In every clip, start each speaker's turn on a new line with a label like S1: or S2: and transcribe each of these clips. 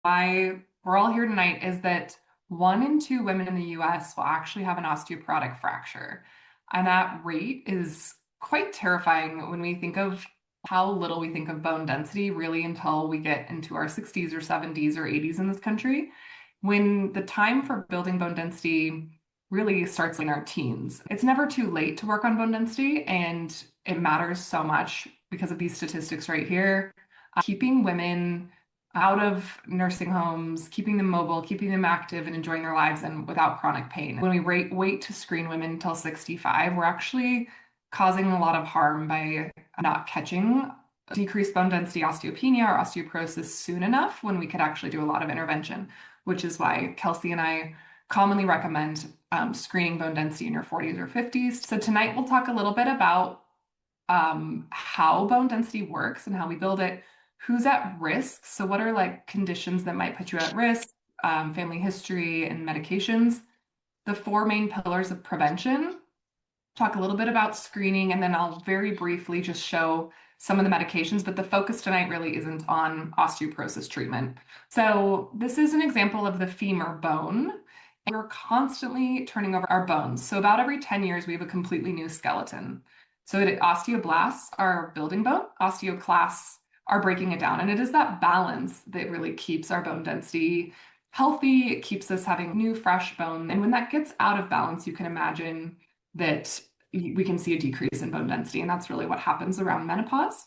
S1: Why we're all here tonight is that 1 in 2 women in the US will actually have an osteoporotic fracture. And that rate is quite terrifying when we think of how little we think of bone density really until we get into our 60s or 70s or 80s in this country, when the time for building bone density really starts in our teens. It's never too late to work on bone density, and it matters so much because of these statistics right here. Keeping women out of nursing homes, keeping them mobile, keeping them active and enjoying their lives and without chronic pain. When we wait to screen women until 65, we're actually causing a lot of harm by not catching decreased bone density osteopenia or osteoporosis soon enough when we could actually do a lot of intervention, which is why Kelsey and I commonly recommend screening bone density in your 40s or 50s. So tonight we'll talk a little bit about how bone density works and how we build it, who's at risk. So what are like conditions that might put you at risk, family history and medications, the 4 main pillars of prevention, talk a little bit about screening, and then I'll very briefly just show some of the medications, but the focus tonight really isn't on osteoporosis treatment. So this is an example of the femur bone. And we're constantly turning over our bones. So about every 10 years, we have a completely new skeleton. So osteoblasts are building bone, osteoclasts are breaking it down. And it is that balance that really keeps our bone density healthy. It keeps us having new, fresh bone. And when that gets out of balance, you can imagine that we can see a decrease in bone density. And that's really what happens around menopause.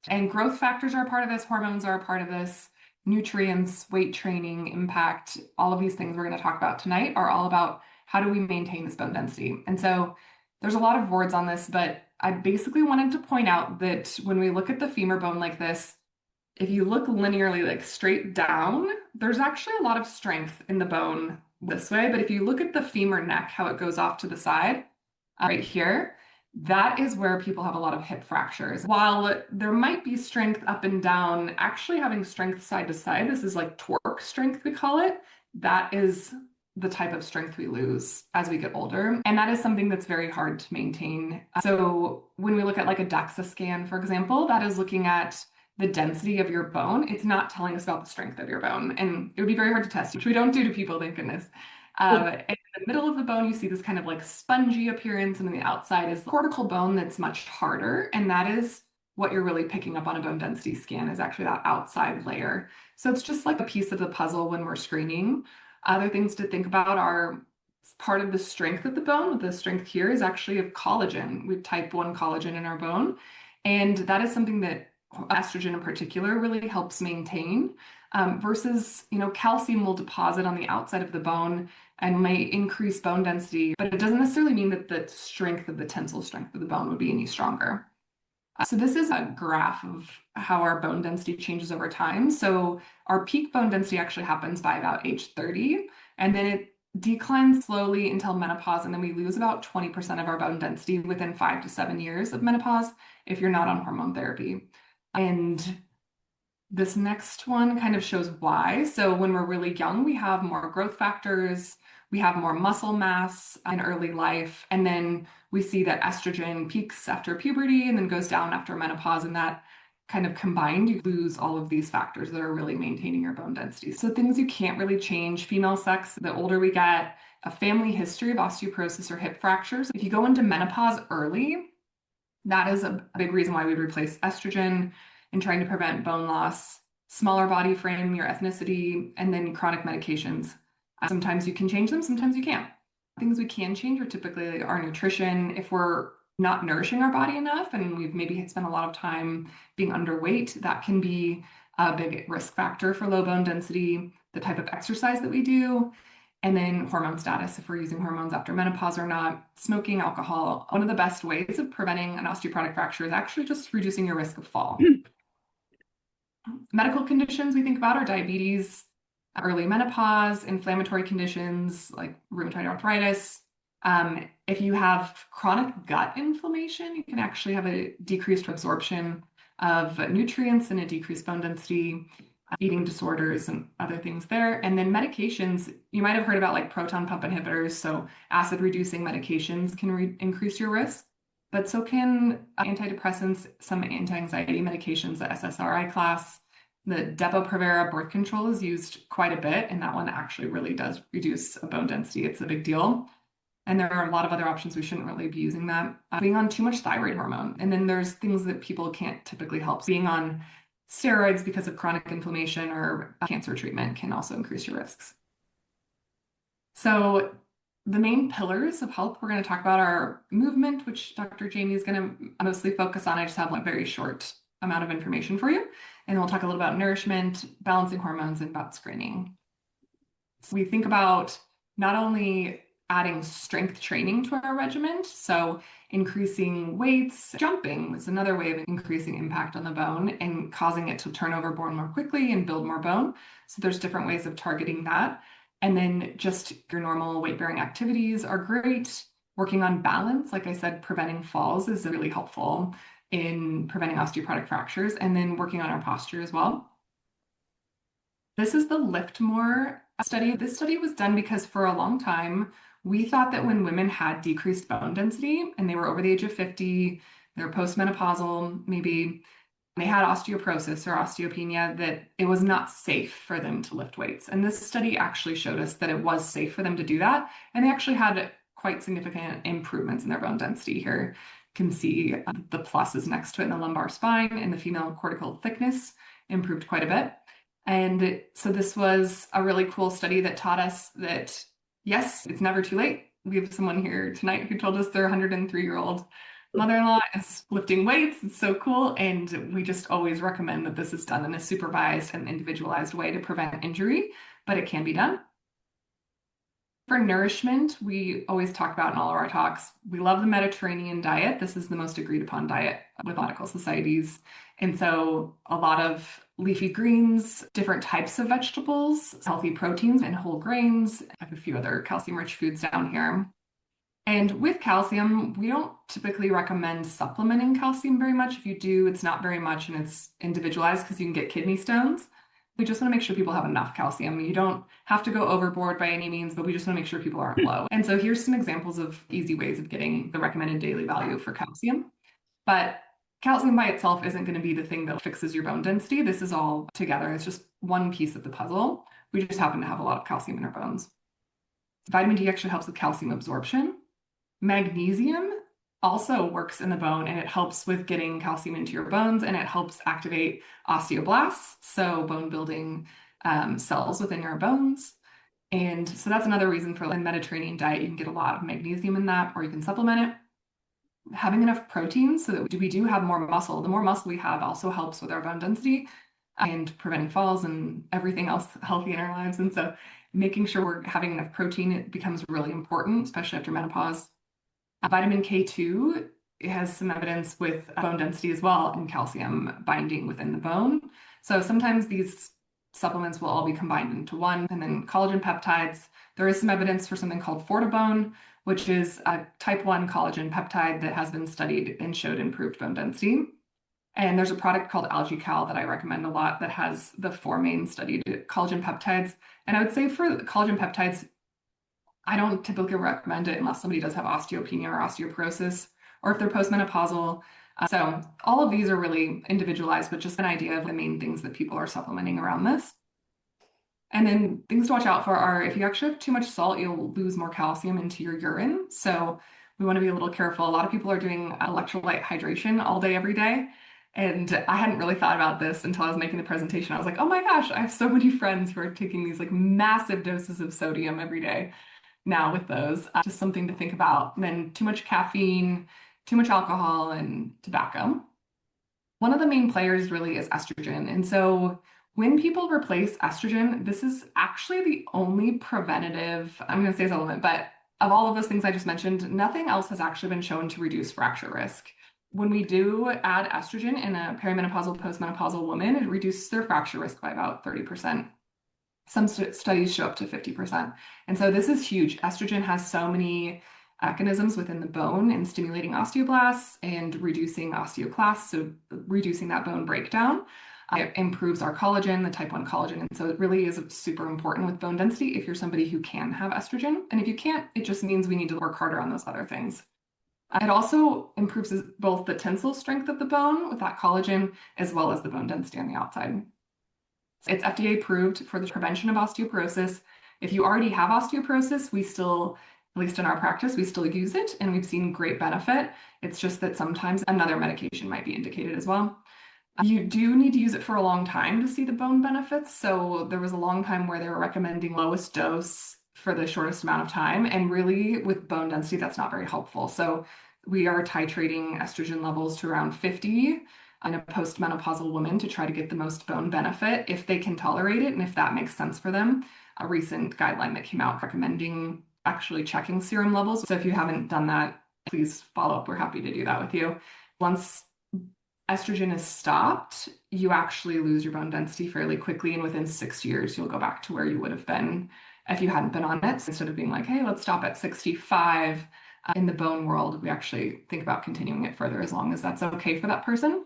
S1: And growth factors are a part of this, hormones are a part of this, nutrients, weight training, impact, all of these things we're going to talk about tonight are all about how do we maintain this bone density. And so there's a lot of words on this, but I basically wanted to point out that when we look at the femur bone like this, if you look linearly, like straight down, there's actually a lot of strength in the bone this way. But if you look at the femur neck, how it goes off to the side, right here, that is where people have a lot of hip fractures. While there might be strength up and down, actually having strength side to side, this is like torque strength, we call it, that is the type of strength we lose as we get older. And that is something that's very hard to maintain. So when we look at like a DEXA scan, for example, that is looking at the density of your bone. It's not telling us about the strength of your bone. And it would be very hard to test, which we don't do to people, thank goodness. In the middle of the bone, you see this kind of like spongy appearance, and then the outside is the cortical bone that's much harder. And that is what you're really picking up on a bone density scan, is actually that outside layer. So it's just like a piece of the puzzle when we're screening. Other things to think about are part of the strength of the bone. The strength here is actually of collagen. We have type 1 collagen in our bone. And that is something that estrogen in particular really helps maintain. Versus, calcium will deposit on the outside of the bone and may increase bone density, but it doesn't necessarily mean that the strength of the tensile strength of the bone would be any stronger. So this is a graph of how our bone density changes over time. So our peak bone density actually happens by about age 30, and then it declines slowly until menopause, and then we lose about 20% of our bone density within 5 to 7 years of menopause if you're not on hormone therapy. And this next one kind of shows why. So when we're really young, we have more growth factors, we have more muscle mass in early life, and then we see that estrogen peaks after puberty and then goes down after menopause, and that kind of combined, you lose all of these factors that are really maintaining your bone density. So things you can't really change: female sex, the older we get, a family history of osteoporosis or hip fractures. If you go into menopause early, that is a big reason why we replace estrogen in trying to prevent bone loss, smaller body frame, your ethnicity, and then chronic medications. Sometimes you can change them, sometimes you can't. Things we can change are typically our nutrition. If we're not nourishing our body enough and we've maybe spent a lot of time being underweight, that can be a big risk factor for low bone density, the type of exercise that we do, and then hormone status, if we're using hormones after menopause or not, smoking, alcohol. One of the best ways of preventing an osteoporotic fracture is actually just reducing your risk of fall. Medical conditions we think about are diabetes, early menopause, inflammatory conditions like rheumatoid arthritis. If you have chronic gut inflammation, you can actually have a decreased absorption of nutrients and a decreased bone density, eating disorders and other things there. And then medications, you might have heard about like proton pump inhibitors. So acid reducing medications can increase your risk, but so can antidepressants, some anti-anxiety medications, the SSRI class, The Depo-Provera birth control is used quite a bit, and that one actually really does reduce bone density. It's a big deal. And there are a lot of other options. We shouldn't really be using that. Being on too much thyroid hormone. And then there's things that people can't typically help. Being on steroids because of chronic inflammation or cancer treatment can also increase your risks. So the main pillars of health we're going to talk about are movement, which Dr. Jamie is going to mostly focus on. I just have a very short amount of information for you. And we'll talk a little about nourishment, balancing hormones, and about screening. So we think about not only adding strength training to our regimen, so increasing weights, jumping is another way of increasing impact on the bone and causing it to turn over bone more quickly and build more bone. So there's different ways of targeting that. And then just your normal weight-bearing activities are great. Working on balance, like I said, preventing falls is really helpful in preventing osteoporotic fractures, and then working on our posture as well. This is the Lift More study. This study was done because for a long time, we thought that when women had decreased bone density and they were over the age of 50, they were postmenopausal, maybe they had osteoporosis or osteopenia, that it was not safe for them to lift weights. And this study actually showed us that it was safe for them to do that. And they actually had quite significant improvements in their bone density here. You can see the pluses next to it in the lumbar spine, and the female cortical thickness improved quite a bit. And so this was a really cool study that taught us that, yes, it's never too late. We have someone here tonight who told us their 103-year-old mother-in-law is lifting weights. It's so cool. And we just always recommend that this is done in a supervised and individualized way to prevent injury, but it can be done. For nourishment, we always talk about in all of our talks, we love the Mediterranean diet. This is the most agreed upon diet with medical societies. And so a lot of leafy greens, different types of vegetables, healthy proteins and whole grains. I have a few other calcium-rich foods down here. And with calcium, we don't typically recommend supplementing calcium very much. If you do, it's not very much and it's individualized because you can get kidney stones. We just want to make sure people have enough calcium. You don't have to go overboard by any means, but we just want to make sure people aren't low. And so here's some examples of easy ways of getting the recommended daily value for calcium. But calcium by itself isn't going to be the thing that fixes your bone density. This is all together. It's just one piece of the puzzle. We just happen to have a lot of calcium in our bones. Vitamin D actually helps with calcium absorption. Magnesium also works in the bone, and it helps with getting calcium into your bones, and it helps activate osteoblasts, so bone building cells within your bones. And so that's another reason for a Mediterranean diet. You can get a lot of magnesium in that, or you can supplement it. Having enough protein so that we do have more muscle. The more muscle we have also helps with our bone density and preventing falls and everything else healthy in our lives. And so making sure we're having enough protein, it becomes really important, especially after menopause. Vitamin K2 has some evidence with bone density as well and calcium binding within the bone. So sometimes these supplements will all be combined into one. And then collagen peptides, there is some evidence for something called Fortibone, which is a type 1 collagen peptide that has been studied and showed improved bone density. And there's a product called AlgaCal that I recommend a lot that has the 4 main studied collagen peptides. And I would say for collagen peptides, I don't typically recommend it unless somebody does have osteopenia or osteoporosis, or if they're postmenopausal. So all of these are really individualized, but just an idea of the main things that people are supplementing around this. And then things to watch out for are if you actually have too much salt, you'll lose more calcium into your urine. So we want to be a little careful. A lot of people are doing electrolyte hydration all day, every day. And I hadn't really thought about this until I was making the presentation. I was like, oh my gosh, I have so many friends who are taking these like massive doses of sodium every day now with those. Just something to think about. And then too much caffeine, too much alcohol, and tobacco. One of the main players really is estrogen. And so when people replace estrogen, this is actually the only preventative, I'm going to say supplement, but of all of those things I just mentioned, nothing else has actually been shown to reduce fracture risk. When we do add estrogen in a perimenopausal, postmenopausal woman, it reduces their fracture risk by about 30%. Some studies show up to 50%. And so this is huge. Estrogen has so many mechanisms within the bone in stimulating osteoblasts and reducing osteoclasts, so reducing that bone breakdown. It improves our collagen, the type 1 collagen. And so it really is super important with bone density if you're somebody who can have estrogen. And if you can't, it just means we need to work harder on those other things. It also improves both the tensile strength of the bone with that collagen, as well as the bone density on the outside. It's FDA approved for the prevention of osteoporosis. If you already have osteoporosis, we still, at least in our practice, we still use it and we've seen great benefit. It's just that sometimes another medication might be indicated as well. You do need to use it for a long time to see the bone benefits. So there was a long time where they were recommending lowest dose for the shortest amount of time. And really, with bone density, that's not very helpful. So we are titrating estrogen levels to around 50 in a postmenopausal woman to try to get the most bone benefit if they can tolerate it and if that makes sense for them. A recent guideline that came out recommending actually checking serum levels. So if you haven't done that, please follow up. We're happy to do that with you. Once estrogen is stopped, you actually lose your bone density fairly quickly. And within 6 years, you'll go back to where you would have been if you hadn't been on it. So instead of being like, hey, let's stop at 65, in the bone world, we actually think about continuing it further as long as that's okay for that person.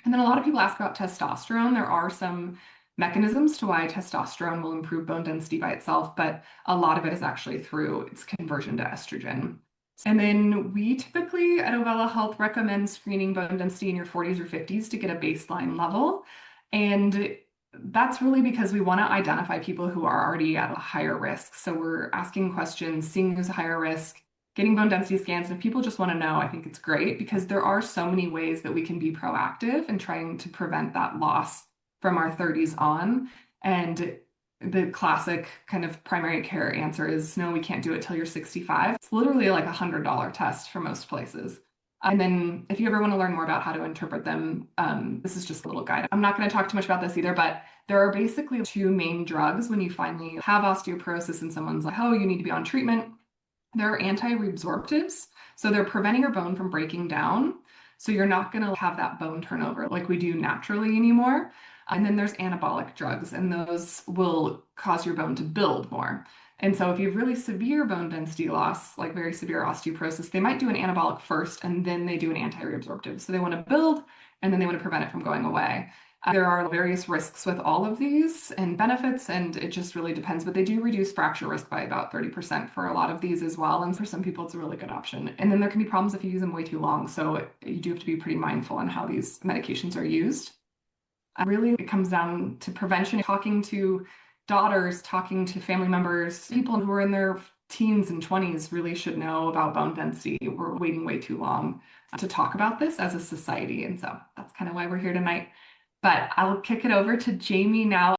S1: And then a lot of people ask about testosterone. There are some mechanisms to why testosterone will improve bone density by itself, but a lot of it is actually through its conversion to estrogen. And then we typically at Ovella Health recommend screening bone density in your 40s or 50s to get a baseline level. And that's really because we want to identify people who are already at a higher risk. So we're asking questions, seeing who's a higher risk, getting bone density scans. And if people just want to know, I think it's great because there are so many ways that we can be proactive in trying to prevent that loss from our 30s on. And the classic kind of primary care answer is no, we can't do it till you're 65. It's literally like $100 test for most places. And then if you ever want to learn more about how to interpret them, this is just a little guide. I'm not going to talk too much about this either, but there are basically two main drugs when you finally have osteoporosis and someone's like, oh, you need to be on treatment. There are anti-reabsorptives. So they're preventing your bone from breaking down. So you're not going to have that bone turnover like we do naturally anymore. And then there's anabolic drugs, and those will cause your bone to build more. And so if you have really severe bone density loss, like very severe osteoporosis, they might do an anabolic first and then they do an anti-reabsorptive. So they want to build and then they want to prevent it from going away. There are various risks with all of these and benefits, and it just really depends. But they do reduce fracture risk by about 30% for a lot of these as well. And for some people, it's a really good option. And then there can be problems if you use them way too long. So you do have to be pretty mindful on how these medications are used. Really, it comes down to prevention, talking to daughters, talking to family members, people who are in their teens and 20s really should know about bone density. We're waiting way too long to talk about this as a society. And so that's kind of why we're here tonight. But I'll kick it over to Jamie now.